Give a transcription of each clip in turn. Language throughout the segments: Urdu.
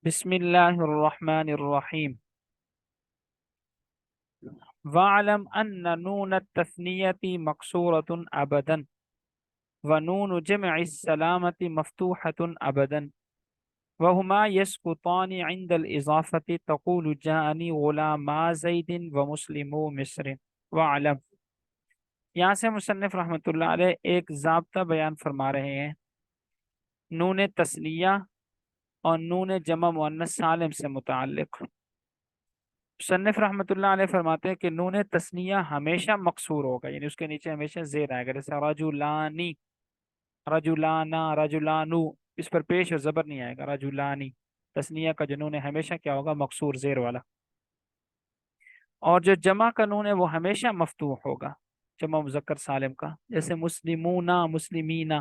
بسم اللہ الرحمن الرحیم وَاعْلَمْ أَنَّ نُونَ التَّثْنِيَةِ مَكْسُورَةٌ أَبَدًا وَنُونُ جَمْعِ السَّلَامَةِ مَفْتُوحَةٌ أَبَدًا وَهُمَا يَسْقُطَانِ عِنْدَ الْإِضَافَةِ تَقُولُ جَاءَنِي غُلَامَا زَيْدٍ وَمُسْلِمُو مِصْرٍ وَاعْلَمْ۔ یہاں سے مصنف رحمۃ اللہ علیہ ایک ضابطہ بیان فرما رہے ہیں نون تثنیہ اور نون جمع مؤنث سالم سے متعلق۔ مصنف رحمۃ اللہ علیہ فرماتے ہیں کہ نون تثنیہ ہمیشہ مقصور ہوگا، یعنی اس کے نیچے ہمیشہ زیر آئے گا، جیسے رجلانی، رجلانا، رجلانو، اس پر پیش اور زبر نہیں آئے گا۔ رجلانی تثنیہ کا جو نون ہے ہمیشہ کیا ہوگا؟ مقصور، زیر والا۔ اور جو جمع کا نون ہے وہ ہمیشہ مفتوح ہوگا، جمع مذکر سالم کا، جیسے مسلمونا، مسلمینا،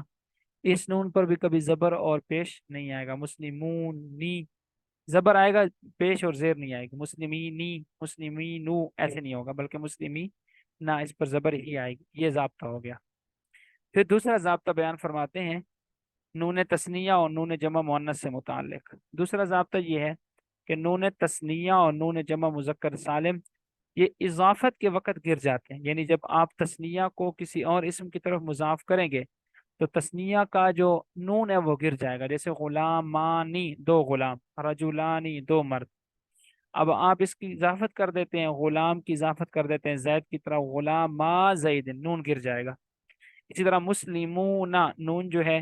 اس نون پر بھی کبھی زبر اور پیش نہیں آئے گا۔ مسلمونی زبر آئے گا، پیش اور زیر نہیں آئے گی۔ مسلمینی، مسلمینو ایسے نہیں ہوگا، بلکہ مسلمی نہ، اس پر زبر ہی آئے گی۔ یہ ضابطہ ہو گیا۔ پھر دوسرا ضابطہ بیان فرماتے ہیں نون تثنیہ اور نون جمع مؤنث سے متعلق۔ دوسرا ضابطہ یہ ہے کہ نون تثنیہ اور نون جمع مذکر سالم یہ اضافت کے وقت گر جاتے ہیں، یعنی جب آپ تثنیہ کو کسی اور اسم کی طرف مضاف کریں گے تو تثنیہ کا جو نون ہے وہ گر جائے گا، جیسے غلامانی، دو غلام، رجلانی، دو مرد۔ اب آپ اس کی اضافت کر دیتے ہیں، غلام کی اضافت کر دیتے ہیں زید کی طرح، غلاما زید، نون گر جائے گا۔ اسی طرح مسلمون، نون جو ہے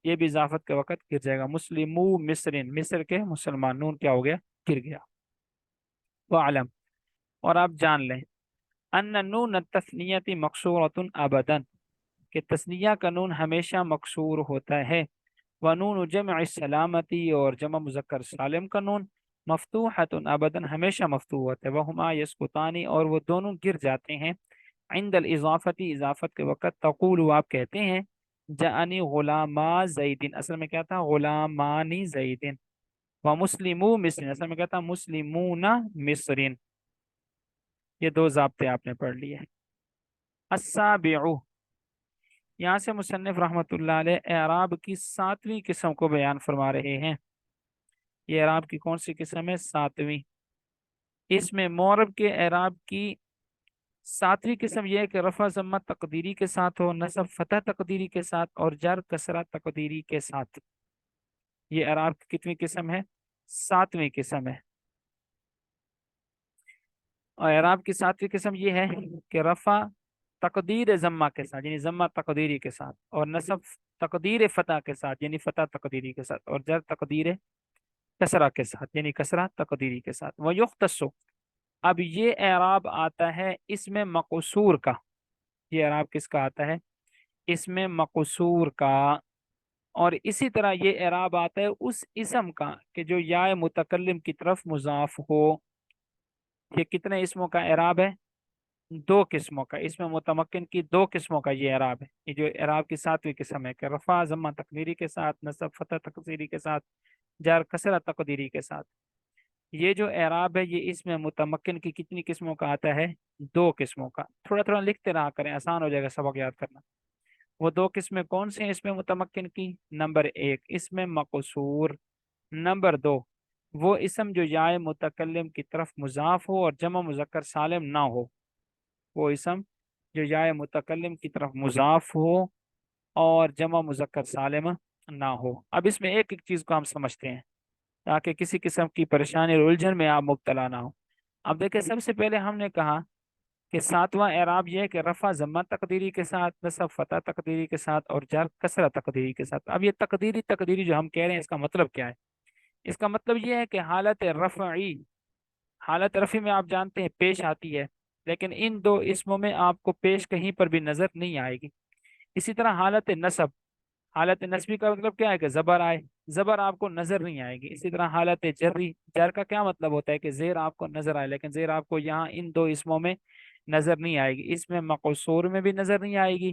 یہ بھی اضافت کے وقت گر جائے گا۔ مسلمو مصرن، مصر کے مسلمان، نون کیا ہو گیا؟ گر گیا۔ وعلم، اور آپ جان لیں، ان نون التثنیۃ مکسورۃ ابدا، کہ تثنیہ کا نون ہمیشہ مکسور ہوتا ہے۔ ونون جمع السلامتی، اور جمع مذکر سالم کا نون مفتوحۃ ابدا، ہمیشہ مفتوح ہوتا ہے۔ وہما یسقطانی، اور وہ دونوں گر جاتے ہیں، عند الاضافتی، اضافت کے وقت۔ تقول، آپ کہتے ہیں، جاءنی غلاما زیدن، اصل میں کیا تھا؟ غلامانی زیدن۔ ومسلمو مصر، اصل میں کیا تھا؟ مسلمون مصرین۔ یہ دو ضابطے آپ نے پڑھ لیے۔ السابع، یہاں سے مصنف رحمۃ اللہ علیہ اعراب کی ساتویں قسم کو بیان فرما رہے ہیں۔ یہ اعراب کی کون سی قسم ہے؟ ساتویں۔ اس میں معرب کے اعراب کی ساتویں قسم یہ ہے کہ رفع ضمہ تقدیری کے ساتھ ہو، نصب فتح تقدیری کے ساتھ، اور جر کسرہ تقدیری کے ساتھ۔ یہ اعراب کی کتنی قسم ہے؟ ساتویں قسم ہے۔ اور اعراب کی ساتویں قسم یہ ہے کہ رفع تقدیر ضمہ کے ساتھ، یعنی ضمہ تقدیری کے ساتھ، اور نصب تقدیر فتح کے ساتھ، یعنی فتح تقدیری کے ساتھ، اور جر تقدیر کسرہ کے ساتھ، یعنی کسرہ تقدیری کے ساتھ۔ وَيُخْتَصُ، اب یہ اعراب آتا ہے اس میں مقصور کا۔ یہ اعراب کس کا آتا ہے؟ اس میں مقصور کا۔ اور اسی طرح یہ اعراب آتا ہے اس اسم کا کہ جو یا متکلم کی طرف مضاف ہو۔ یہ کتنے اسموں کا اعراب ہے؟ دو قسموں کا۔ اس میں متمکن کی دو قسموں کا یہ اعراب ہے۔ یہ جو اعراب کی ساتویں قسم ہے کہ رفع ضمہ تقدیری کے ساتھ، نصب فتح تقدیری کے ساتھ، جر کسرہ تقدیری کے ساتھ، یہ جو اعراب ہے یہ اس میں متمکن کی کتنی قسموں کا آتا ہے؟ دو قسموں کا۔ تھوڑا تھوڑا لکھتے رہا کریں، آسان ہو جائے گا سبق یاد کرنا۔ وہ دو قسمیں کون سے ہیں اس میں متمکن کی؟ نمبر ایک، اس میں مقصور۔ نمبر دو، وہ اسم جو یا متکلم کی طرف مضاف ہو اور جمع مذکر سالم نہ ہو۔ وہ اسم جو یا متکلم کی طرف مضاف ہو اور جمع مذکر سالم نہ ہو۔ اب اس میں ایک ایک چیز کو ہم سمجھتے ہیں تاکہ کسی قسم کی پریشانی اور الجھن میں آپ مبتلا نہ ہو۔ اب دیکھیں، سب سے پہلے ہم نے کہا کہ ساتواں اعراب یہ ہے کہ رفع ضمہ تقدیری کے ساتھ، نصب فتح تقدیری کے ساتھ، اور جر کسرہ تقدیری کے ساتھ۔ اب یہ تقدیری جو ہم کہہ رہے ہیں اس کا مطلب کیا ہے؟ اس کا مطلب یہ ہے کہ حالت رفعی میں آپ جانتے ہیں پیش آتی ہے، لیکن ان دو اسموں میں آپ کو پیش کہیں پر بھی نظر نہیں آئے گی۔ اسی طرح حالت نصبی کا مطلب کیا ہے؟ کہ زبر آئے، زبر آپ کو نظر نہیں آئے گی۔ اسی طرح حالت جری، جر کا کیا مطلب ہوتا ہے؟ کہ زیر آپ کو نظر آئے، لیکن زیر آپ کو یہاں ان دو اسموں میں نظر نہیں آئے گی۔ اس میں مقصور میں بھی نظر نہیں آئے گی،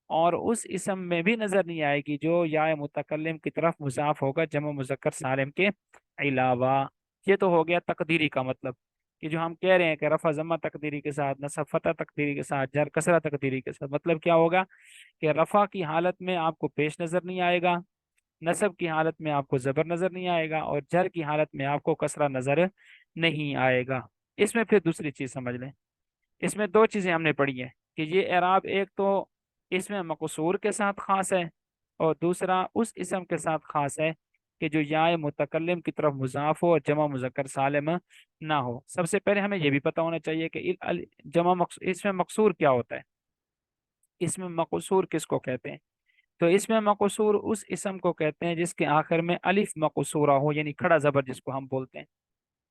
اور اس اسم میں بھی نظر نہیں آئے گی جو یا متکلم کی طرف مضاف ہوگا جمع مذکر سالم کے علاوہ۔ یہ تو ہو گیا تقدیری کا مطلب، کہ جو ہم کہہ رہے ہیں کہ رفع ضمہ تقدیری کے ساتھ، نصب فتح تقدیری کے ساتھ، جر کسرہ تقدیری کے ساتھ، مطلب کیا ہوگا؟ کہ رفع کی حالت میں آپ کو پیش نظر نہیں آئے گا، نصب کی حالت میں آپ کو زبر نظر نہیں آئے گا، اور جر کی حالت میں آپ کو کسرہ نظر نہیں آئے گا۔ اس میں پھر دوسری چیز سمجھ لیں، اس میں دو چیزیں ہم نے پڑھی ہیں کہ یہ اعراب ایک تو اس میں مقصور کے ساتھ خاص ہے، اور دوسرا اس اسم کے ساتھ خاص ہے کہ جو یا متکلم کی طرف مضاف ہو اور جمع مذکر سالم نہ ہو۔ سب سے پہلے ہمیں یہ بھی پتہ ہونا چاہیے کہ اس میں مقصور کیا ہوتا ہے، اس میں مقصور کس کو کہتے ہیں؟ تو اس میں مقصور اس اسم کو کہتے ہیں جس کے آخر میں الف مقصورہ ہو، یعنی کھڑا زبر جس کو ہم بولتے ہیں،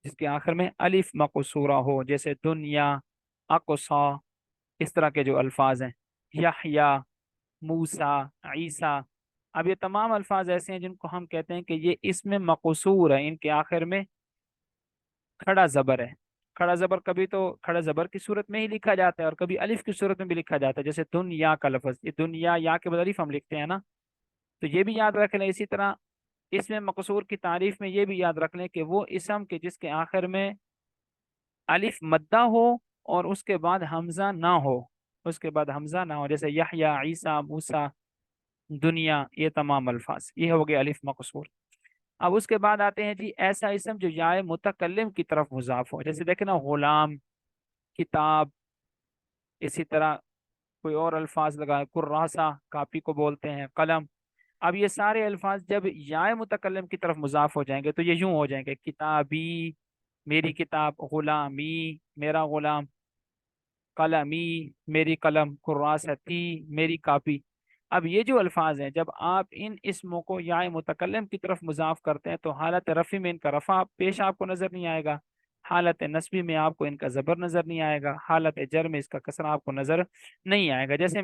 جس کے آخر میں الف مقصورہ ہو، جیسے دنیا، اقصا، اس طرح کے جو الفاظ ہیں، یحییٰ، موسیٰ، عیسیٰ۔ اب یہ تمام الفاظ ایسے ہیں جن کو ہم کہتے ہیں کہ یہ اسم مقصور ہے، ان کے آخر میں کھڑا زبر ہے۔ کھڑا زبر کبھی تو کھڑا زبر کی صورت میں ہی لکھا جاتا ہے، اور کبھی الف کی صورت میں بھی لکھا جاتا ہے، جیسے دنیا کا لفظ، یہ دنیا یا کے بعد الف ہم لکھتے ہیں نا، تو یہ بھی یاد رکھ لیں۔ اسی طرح اس میں مقصور کی تعریف میں یہ بھی یاد رکھ لیں کہ وہ اسم کے جس کے آخر میں الف مدہ ہو اور اس کے بعد حمزہ نہ ہو، اس کے بعد حمزہ نہ ہو، جیسے یحییٰ، عیسیٰ، موسیٰ، دنیا، یہ تمام الفاظ، یہ ہو گیا الف مقصور۔ اب اس کے بعد آتے ہیں جی ایسا اسم جو یا متکلم کی طرف مضاف ہو، جیسے دیکھیں نا غلام، کتاب، اسی طرح کوئی اور الفاظ لگا، کراسہ کاپی کو بولتے ہیں، قلم۔ اب یہ سارے الفاظ جب یا متکلم کی طرف مضاف ہو جائیں گے تو یہ یوں ہو جائیں گے، کتابی، میری کتاب، غلامی، میرا غلام، قلمی، میری قلم، کراستی، میری کاپی۔ اب یہ جو الفاظ ہیں جب آپ ان اسموں کو یا متکلم کی طرف مضاف کرتے ہیں تو حالت رفع میں ان کا رفع پیش آپ کو نظر نہیں آئے گا، حالت نصبی میں آپ کو ان کا زبر نظر نہیں آئے گا، حالت جر میں اس کا کسرہ آپ کو نظر نہیں آئے گا۔ جیسے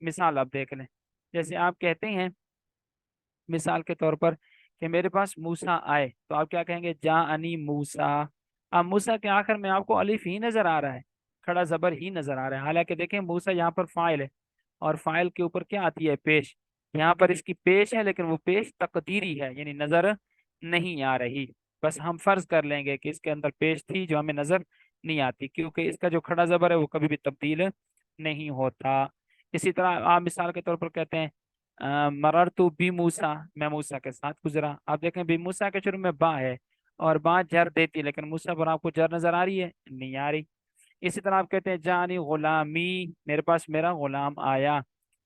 مثال آپ دیکھ لیں، جیسے آپ کہتے ہیں مثال کے طور پر کہ میرے پاس موسیٰ آئے، تو آپ کیا کہیں گے؟ جاءنی موسیٰ۔ اب موسیٰ کے آخر میں آپ کو الف ہی نظر آ رہا ہے، کھڑا زبر ہی نظر آ رہا ہے، حالانکہ دیکھیں موسیٰ یہاں پر فاعل ہے، اور فاعل کے اوپر کیا آتی ہے؟ پیش۔ یہاں پر اس کی پیش ہے لیکن وہ پیش تقدیری ہے، یعنی نظر نہیں آ رہی، بس ہم فرض کر لیں گے کہ اس کے اندر پیش تھی جو ہمیں نظر نہیں آتی، کیونکہ اس کا جو کھڑا زبر ہے وہ کبھی بھی تبدیل نہیں ہوتا۔ اسی طرح آپ مثال کے طور پر کہتے ہیں مررتو بی موسیٰ، میں موسیٰ کے ساتھ گزرا۔ آپ دیکھیں بی موسیٰ کے شروع میں با ہے، اور با جر دیتی ہے، لیکن موسیٰ پر آپ کو جر نظر آ رہی ہے؟ نہیں آ رہی۔ اسی طرح آپ کہتے ہیں جانی غلامی، میرے پاس میرا غلام آیا۔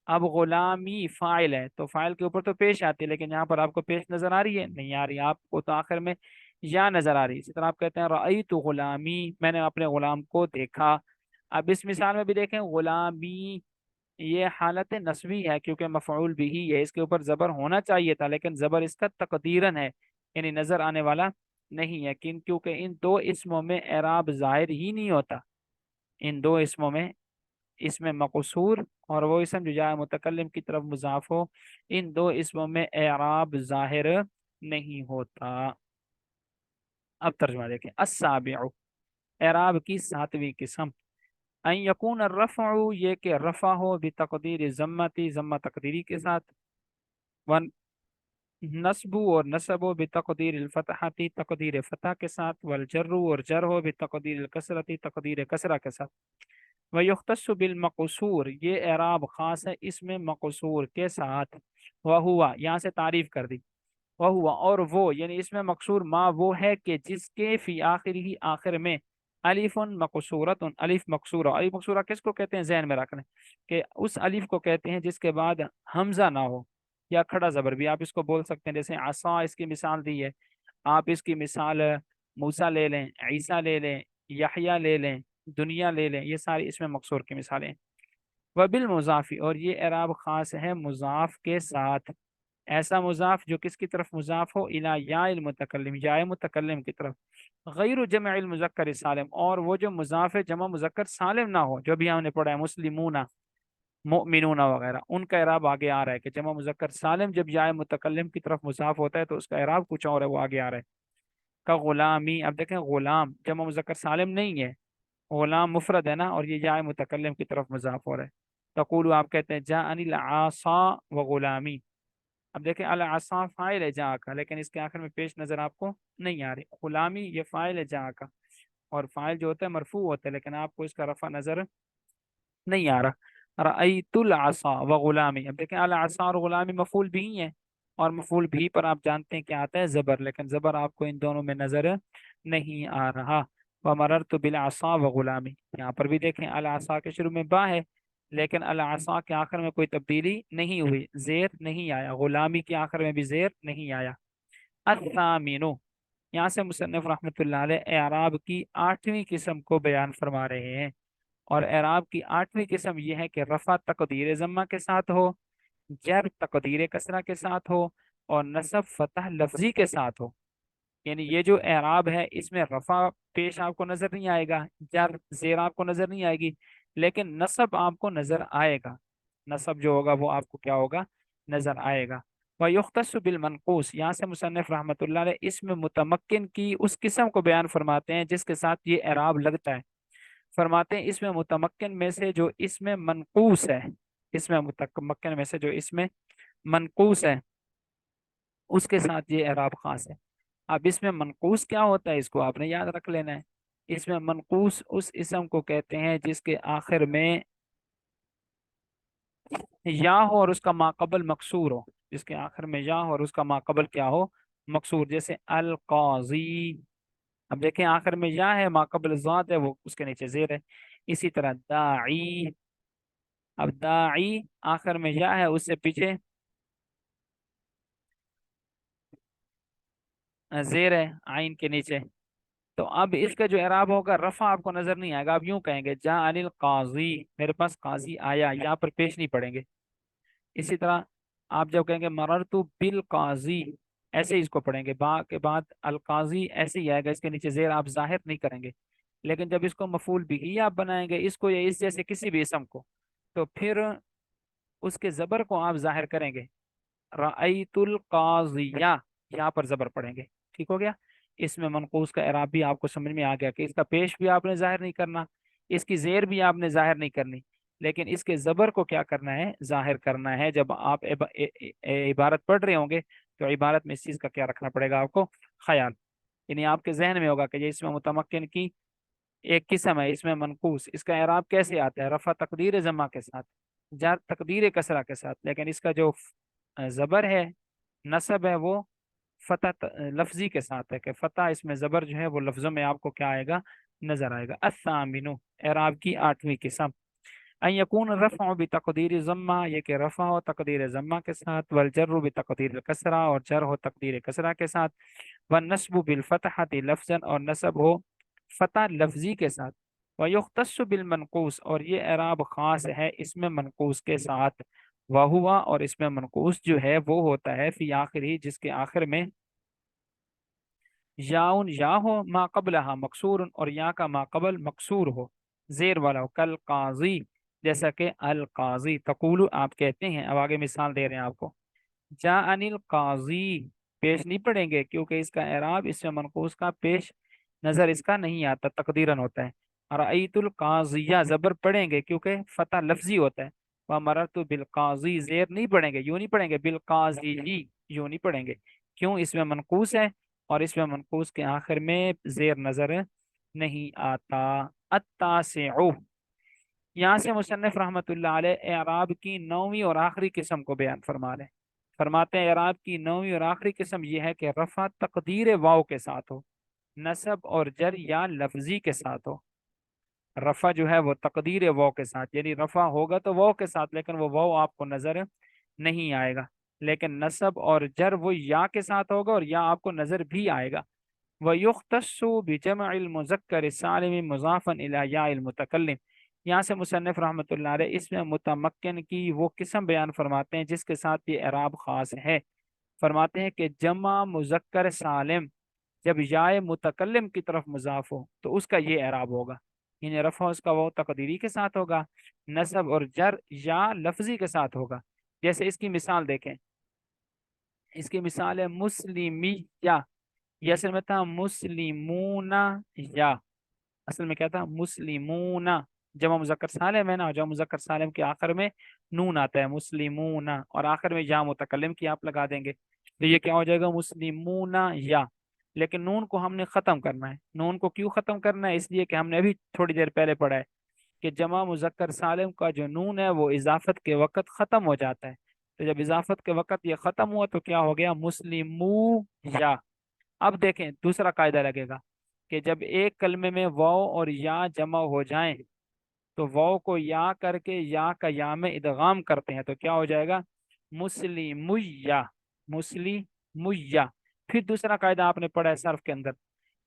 اب غلامی فاعل ہے تو فاعل کے اوپر تو پیش آتی ہے، لیکن یہاں پر آپ کو پیش نظر آ رہی ہے؟ نہیں آ رہی، آپ کو تو آخر میں یا نظر آ رہی ہے۔ اسی طرح آپ کہتے ہیں رأیت غلامی، میں نے اپنے غلام کو دیکھا۔ اب اس مثال میں بھی دیکھیں غلامی، یہ حالت نسبی ہے کیونکہ مفعول بھی ہے، اس کے اوپر زبر ہونا چاہیے تھا، لیکن زبر اس کا تقدیرن ہے، یعنی نظر آنے والا نہیں ہے، کیونکہ ان دو اسموں میں اعراب ظاہر ہی نہیں ہوتا۔ ان دو اسموں میں اسم مقصور اور وہ اسم جو جائے متکلم کی طرف مضاف ہو، ان دو اسموں میں اعراب ظاہر نہیں ہوتا۔ اب ترجمہ دیکھیں، السابع، اعراب کی ساتویں قسم، ان یکون الرفع، یہ کہ رفع ہو بتقدیر ضمتی، ضمہ تقدیری کے ساتھ، ون نصب اور نصب ہو بتقدیر الفتحتی، تقدیر فتح کے ساتھ، والجر اور جر ہو بتقدیر الکسرتی، تقدیر کسرہ کے ساتھ۔ وَيُخْتَصُّ بِالْمَقْصُورِ، یہ اعراب خاص ہے اس میں مقصور کے ساتھ، وَهُوَ، یہاں سے تعریف کر دی، وَهُوَ، اور وہ، یعنی اس میں مقصور ما وہ ہے کہ جس کے فی آخری ہی آخر میں الف مقصورت، الف مقصورہ، الف مقصورہ کس کو کہتے ہیں؟ ذہن میں رکھ لیں کہ اس الف کو کہتے ہیں جس کے بعد حمزہ نہ ہو یا کھڑا زبر بھی آپ اس کو بول سکتے ہیں، جیسے عصا اس کی مثال دی ہے، آپ اس کی مثال موسیٰ لے لیں، عیسیٰ لے لیں، یحییٰ لے لیں، دنیا لے لیں، یہ ساری اس میں مقصور کی مثالیں۔ وبالمضاف، اور یہ اعراب خاص ہے مضاف کے ساتھ، ایسا مضاف جو کس کی طرف مضاف ہو؟ الی یا المتکلم، یا متکلم کی طرف، غیر جمع المذکر سالم، اور وہ جو مضاف ہے جمع مذکر سالم نہ ہو، جو بھی ہم نے پڑھا ہے مسلمون، مؤمنون وغیرہ، ان کا اعراب آگے آ رہا ہے کہ جمع مذکر سالم جب یا متکلم کی طرف مضاف ہوتا ہے تو اس کا اعراب کچھ اور ہے، وہ آگے آ رہا ہے۔ کا غلامی، اب دیکھیں غلام جمع مذکر سالم نہیں ہے، غلام مفرد ہے نا، اور یہ جائے متکلم کی طرف مضاف ہو رہا ہے۔ تقول، آپ کہتے ہیں جاءنی العصا و غلامی۔ اب دیکھیں العصا فاعل ہے جا کا، لیکن اس کے آخر میں پیش نظر آپ کو نہیں آ رہی، غلامی یہ فاعل ہے جا کا، اور فاعل جو ہوتا ہے مرفوع ہوتا ہے، لیکن آپ کو اس کا رفع نظر نہیں آ رہا۔ رأیت العصا و غلامی، اب دیکھیں العصا اور غلامی مفعول بھی ہیں، اور مفعول بھی پر آپ جانتے ہیں کیا آتا ہے؟ زبر، لیکن زبر آپ کو ان دونوں میں نظر نہیں آ رہا۔ وَمَرَرْتُ بِالْعَصَا وَغُلَامِ، یہاں پر بھی دیکھیں العصا کے شروع میں با ہے، لیکن العصا کے آخر میں کوئی تبدیلی نہیں ہوئی، زیر نہیں آیا، غلامی کے آخر میں بھی زیر نہیں آیا۔ الثامن، یہاں سے مصنف رحمۃ اللہ علیہ اعراب کی 8ویں قسم کو بیان فرما رہے ہیں، اور اعراب کی 8ویں قسم یہ ہے کہ رفع تقدیر ضمہ کے ساتھ ہو، جر تقدیر کسرہ کے ساتھ ہو، اور نصب فتح لفظی کے ساتھ ہو۔ یعنی یہ جو اعراب ہے اس میں رفع پیش آپ کو نظر نہیں آئے گا، جر زیر آپ کو نظر نہیں آئے گی، لیکن نصب آپ کو نظر آئے گا، نصب جو ہوگا وہ آپ کو کیا ہوگا؟ نظر آئے گا۔ وَيُخْتَصُّ بِالْمَنْقُوصِ، یہاں سے مصنف رحمۃ اللہ علیہ اس میں متمکن کی اس قسم کو بیان فرماتے ہیں جس کے ساتھ یہ اعراب لگتا ہے۔ فرماتے ہیں اس میں متمکن میں سے جو اس میں منقوص ہے، اس میں متمکن میں سے جو اس میں منقوص ہے اس کے ساتھ یہ اعراب خاص ہے۔ اب اس میں منقوص کیا ہوتا ہے اس کو آپ نے یاد رکھ لینا ہے۔ اس میں منقوص اس اسم کو کہتے ہیں جس کے آخر میں یا ہو اور اس کا ماقبل مکسور ہو، جس کے آخر میں یا ہو اور اس کا ماقبل کیا ہو؟ مکسور، جیسے القاضی، اب دیکھیں آخر میں یا ہے، ماقبل ذات ہے، وہ اس کے نیچے زیر ہے۔ اسی طرح داعی، اب داعی آخر میں یا ہے، اس سے پیچھے زیر ہے عین کے نیچے۔ تو اب اس کا جو اعراب ہوگا رفع آپ کو نظر نہیں آئے گا، آپ یوں کہیں گے جاء القاضی، میرے پاس قاضی آیا، یہاں پر پیش نہیں پڑیں گے۔ اسی طرح آپ جب کہیں گے مررت بالقاضی، ایسے ہی اس کو پڑھیں گے، با کے بعد القاضی ایسے ہی آئے گا، اس کے نیچے زیر آپ ظاہر نہیں کریں گے۔ لیکن جب اس کو مفعول بھی آپ بنائیں گے، اس کو یا اس جیسے کسی بھی اسم کو، تو پھر اس کے زبر کو آپ ظاہر کریں گے، رأیت القاضیہ، یہاں پر زبر پڑیں گے۔ ٹھیک ہو گیا؟ اس میں منقوص کا اعراب بھی آپ کو سمجھ میں آ گیا کہ اس کا پیش بھی آپ نے ظاہر نہیں کرنا، اس کی زیر بھی آپ نے ظاہر نہیں کرنی، لیکن اس کے زبر کو کیا کرنا ہے؟ ظاہر کرنا ہے۔ جب آپ عبارت پڑھ رہے ہوں گے تو عبارت میں اس چیز کا کیا رکھنا پڑے گا آپ کو؟ خیال، یعنی آپ کے ذہن میں ہوگا کہ یہ اس میں متمکن کی ایک قسم ہے، اس میں منقوص، اس کا اعراب کیسے آتا ہے؟ رفع تقدیر ضمہ کے ساتھ، جر تقدیر کسرہ کے ساتھ، لیکن اس کا جو زبر ہے، نصب ہے، وہ فتح لفظی کے ساتھ ہے، کہ فتح اس میں زبر جو ہے وہ لفظوں میں آپ کو کیا آئے گا؟ نظر آئے گا۔ الثامن، اعراب کی 8ویں قسم، ان یکون رفع بتقدیر ضمہ، یہ کہ رفع ہو تقدیر ضمہ کے ساتھ، والجر بتقدیر کسرہ، اور جر ہو تقدیر کسرہ کے ساتھ، والنصب بالفتحۃ لفظا، اور نصب ہو فتح لفظی کے ساتھ، ویختص بالمنقوص، اور یہ اعراب خاص ہے اس میں منقوص کے ساتھ، وہوا، اور اس میں منقوص جو ہے وہ ہوتا ہے فی آخری، جس کے آخر میں یاؤن یا ہو، ما قبلہا مکسور، اور یا کا ما قبل مکسور ہو، زیر والا ہو، کل قاضی، جیسا کہ القاضی، تقول آپ کہتے ہیں۔ اب آگے مثال دے رہے ہیں آپ کو، جاء القاضی، پیش نہیں پڑیں گے کیونکہ اس کا اعراب اس میں منقوص کا پیش نظر اس کا نہیں آتا، تقدیرن ہوتا ہے۔ رأیت القاضیہ، زبر پڑھیں گے کیونکہ فتح لفظی ہوتا ہے۔ ومررت بالقاضی، زیر نہیں پڑھیں گے، یوں نہیں پڑھیں گے، بالقاضی، یوں نہیں پڑھیں گے، کیوں؟ اس میں منقوص ہے، اور اس میں منقوص کے آخر میں زیر نظر نہیں آتا۔ التاسع، یہاں سے مصنف رحمت اللہ علیہ اعراب کی 9ویں اور آخری قسم کو بیان فرما رہے ہیں۔ فرماتے ہیں اعراب کی 9ویں اور آخری قسم یہ ہے کہ رفع تقدیر واو کے ساتھ ہو، نصب اور جر یا لفظی کے ساتھ ہو۔ رفع جو ہے وہ تقدیر واو کے ساتھ، یعنی رفع ہوگا تو واو کے ساتھ، لیکن وہ واو آپ کو نظر نہیں آئے گا، لیکن نصب اور جر وہ یا کے ساتھ ہوگا، اور یا آپ کو نظر بھی آئے گا۔ وَيُخْتَصُّ بِجَمْعِ الْمُذَكَّرِ السَّالِمِ مُضَافًا إِلَى يَاءِ الْمُتَكَلِّمِ، یہاں سے مصنف رحمۃ اللہ علیہ اس میں متمکن کی وہ قسم بیان فرماتے ہیں جس کے ساتھ یہ اعراب خاص ہے۔ فرماتے ہیں کہ جمع مذکر سالم جب یا متکلم کی طرف مضاف ہو تو اس کا یہ اعراب ہوگا، یعنی رفع اس کا وہ تقدیری کے ساتھ ہوگا، نصب اور جر یا لفظی کے ساتھ ہوگا۔ جیسے اس کی مثال دیکھیں، اس کی مثال ہے مسلمی، یا یہ اصل میں تھا مسلمون، یا اصل میں کیا تھا؟ مسلمون، جمع مذکر سالم ہے نا، جمع مذکر سالم کے آخر میں نون آتا ہے، مسلمون، اور آخر میں یا متکلم کی آپ لگا دیں گے تو یہ کیا ہو جائے گا؟ مسلمون یا۔ لیکن نون کو ہم نے ختم کرنا ہے، نون کو کیوں ختم کرنا ہے؟ اس لیے کہ ہم نے ابھی تھوڑی دیر پہلے پڑھا ہے کہ جمع مذکر سالم کا جو نون ہے وہ اضافت کے وقت ختم ہو جاتا ہے، تو جب اضافت کے وقت یہ ختم ہوا تو کیا ہو گیا؟ مسلمو یا۔ اب دیکھیں دوسرا قاعدہ لگے گا کہ جب ایک کلمے میں واو اور یا جمع ہو جائیں تو واو کو یا کر کے یا کا یا میں ادغام کرتے ہیں تو کیا ہو جائے گا؟ مسلمیا، مسلمیا۔ پھر دوسرا قاعدہ آپ نے پڑھا ہے صرف کے اندر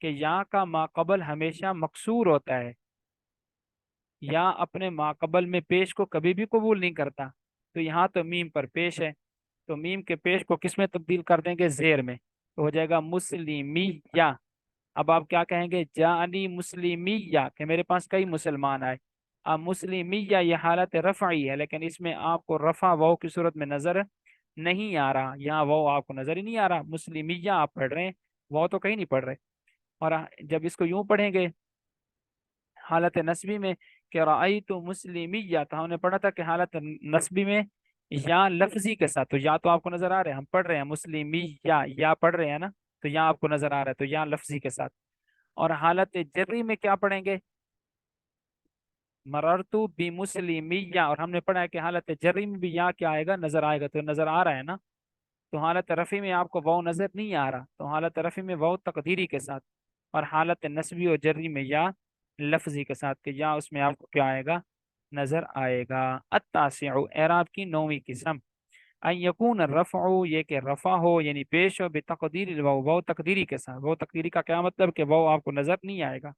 کہ یا کا ماقبل ہمیشہ مکسور ہوتا ہے، یا اپنے ماقبل میں پیش کو کبھی بھی قبول نہیں کرتا، تو یہاں تو میم پر پیش ہے، تو میم کے پیش کو کس میں تبدیل کر دیں گے؟ زیر میں، تو ہو جائے گا مسلمیہ۔ اب آپ کیا کہیں گے؟ جانی مسلمیہ، کہ میرے پاس کئی مسلمان آئے۔ اب مسلمیہ یہ حالت رفعی ہے، لیکن اس میں آپ کو رفع واو کی صورت میں نظر نہیں آ رہا، یہاں واو آپ کو نظر ہی نہیں آ رہا، مسلمیہ آپ پڑھ رہے ہیں، واو تو کہیں نہیں پڑھ رہے۔ اور جب اس کو یوں پڑھیں گے حالت نصبی میں کہ رأیت مسلمیہ، تو ہم نے پڑھا تھا کہ حالت نصبی میں یا لفظی کے ساتھ، تو یا تو آپ کو نظر آ رہے ہیں، ہم پڑھ رہے ہیں مسلمیہ، یا پڑھ رہے ہیں نا، تو یا آپ کو نظر آ رہا ہے، تو یا لفظی کے ساتھ۔ اور حالت جری میں کیا پڑھیں گے؟ مررتو بمسلمیہ، اور ہم نے پڑھا ہے کہ حالت جری میں بھی یا کیا آئے گا؟ نظر آئے گا، تو نظر آ رہا ہے نا۔ تو حالت رفع میں آپ کو واو نظر نہیں آ رہا، تو حالت رفع میں واو تقدیری کے ساتھ، اور حالت نصبی اور جری میں یا لفظی کے ساتھ، کہ یا اس میں آپ کو کیا آئے گا؟ نظر آئے گا۔ التاسع، اعراب کی 9ویں قسم، ان یکون الرفع، یہ کہ رفع ہو یعنی پیش ہو، بتقدیر الواو، واو تقدیری کے ساتھ۔ واو تقدیری کا کیا مطلب؟ کہ واو آپ کو نظر نہیں آئے گا۔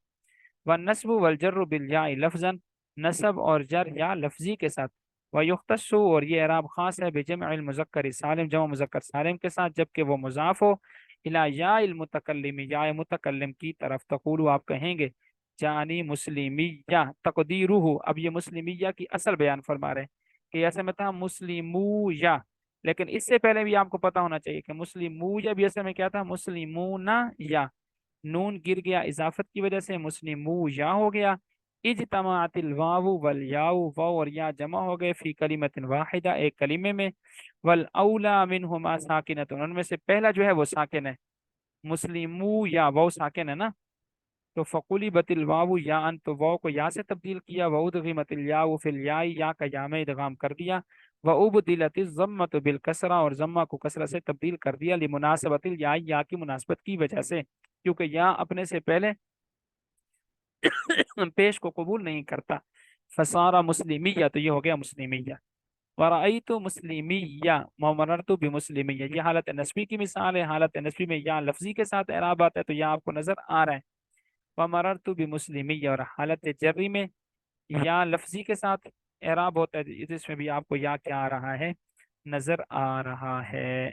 والنصب والجر بالیاء لفظا، نصب اور جر یا لفظی کے ساتھ۔ ویختص، اور یہ اعراب خاص ہے، بجمع المذکر سالم، جمع مذکر سالم کے ساتھ، جبکہ وہ مضاف ہو الی یا المتکلم، یا متکلم کی طرف۔ تقول، آپ کہیں گے جانی مسلمیہ تقدیرہ، اب یہ مسلمیہ کی اصل بیان فرما رہے ہیں کہ ایسے میں تھا مسلمویا، لیکن اس سے پہلے بھی آپ کو پتا ہونا چاہیے کہ مسلمویا بھی اصل میں کیا تھا؟ مسلمون یا، نون گر گیا اضافت کی وجہ سے، مسلمو یا ہو گیا۔ اجتماعت الواو والیاء، واو اور یا جمع ہو گئے، فی کلمت واحدہ، ایک کلمے میں، والاولی منہما ساکنۃ، ان میں سے پہلا جو ہے وہ ساکن ہے، مسلمو یا واو ساکن ہے نا، تو فقلبت الواو یا ان، تو واو کو یا سے تبدیل کیا، وادغمت الیاء فی الیاء، یا کا یا میں ادغام کر دیا، وابدلت الضمۃ بالکسرہ، اور ضمہ کو کسرہ سے تبدیل کر دیا، لمناسبت الیاء، یا کی مناسبت کی وجہ سے، کیونکہ یا اپنے سے پہلے پیش کو قبول نہیں کرتا، فصار مسلمیہ، تو یہ ہو گیا مسلمیہ۔ ورأیت مسلمیہ ومررت بمسلمیہ، یہ حالت نسبی کی مثال ہے، حالت نسبی میں یا لفظی کے ساتھ اعراب آتا ہے، تو یا آپ کو نظر آ رہا ہے۔ ومررت بمسلمیہ، اور حالت جری میں یا لفظی کے ساتھ اعراب ہوتا ہے، جس میں بھی آپ کو یا کیا آ رہا ہے؟ نظر آ رہا ہے۔